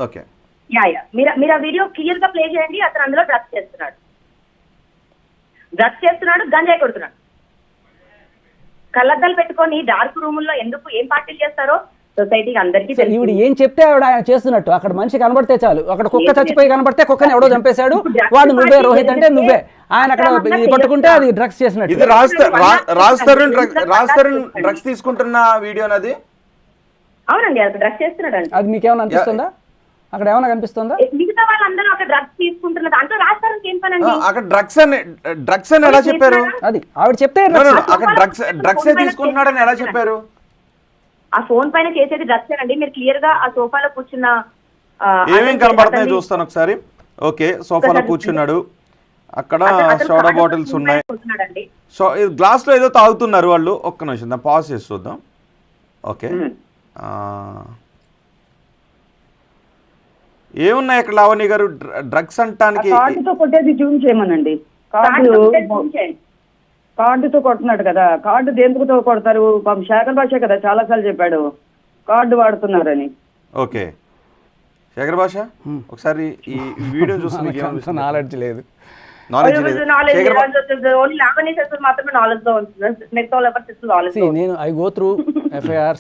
Okay yeah మీరు ఆ video clear గా ప్లే చేయండి. అతను అందులో డ్రగ్స్ చేస్తున్నాడు, గంజాయి కొడుతున్నాడు. కళ్ళద్దాలు పెట్టుకొని డార్క్ రూముల్లో ఎందుకు ఏం పార్టీలు చేస్తారో సొసైటీకి అందరికీ తెలుసు. ఈవిడ ఏం చెప్తే ఆవిడ ఆయన చేస్తున్నట్టు. అక్కడ మనిషి కనబడితే చాలు, అక్కడ కుక్క చచ్చిపోయి కనబడితే కుక్కని ఎవడో చంపేశాడు, వాడు నువ్వే రోహిత్ అంటే నువ్వే, ఆయన అక్కడ పట్టుకుంటే అది డ్రగ్స్ చేసినట్టు. ఇది రాజ్ తరుణ్ డ్రగ్స్ తీసుకుంటున్న వీడియోనది. అవునండి, అతను డ్రగ్స్ చేస్తున్నాడు. అది మీకేమైనా అనిపిస్తుందా? అక్కడ ఏమైనా కనిపిస్తుందా? మిగతా వాళ్ళందరూ అక్కడ డ్రగ్స్ తీసుకుంటున్నారు, దాంట్లో రాస్తారని ఏం పనండి? అక్కడ డ్రగ్స్ అని ఎలా చెప్పారు? అది ఆవిడ చెప్తే అక్కడ డ్రగ్స్ తీసుకుంటున్నాడని ఎలా చెప్పారు? ఆ ఫోన్ పైన చేసేది డ్రగ్స్ అండి. మీరు క్లియర్ గా ఆ సోఫాలో కూర్చున్న ఏమేం కనబడుతున్నాయి చూస్తాను ఒకసారి. ఓకే, సోఫాలో కూర్చున్నాడు, అక్కడ సోడా బాటిల్స్ ఉన్నాయి, గ్లాస్ లో ఏదో తాగుతున్నారు వాళ్ళు. ఒక్క నిమిషం పాజ్ చేసి చూద్దాం. ఓకే, ఏమున్నాయి ఇక్కడ లావణ్య గారు డ్రగ్స్ అంటానికి? కార్డుతో కొట్టేది జూమ్ చేయమనండి. కార్డుతో కొడుతున్నాడు కదా, కార్డు దేంతో కొడతారు? శేఖర్ భాష కదా చాలా సార్లు చెప్పాడు కార్డు వాడుతున్నారని. ఓకే శేఖర్ భాష, ఒకసారి ఈ వీడియో చూస్తే నాలెడ్జ్ లేదు. నేను ఐ గో త్రూ ఎఫ్ఐఆర్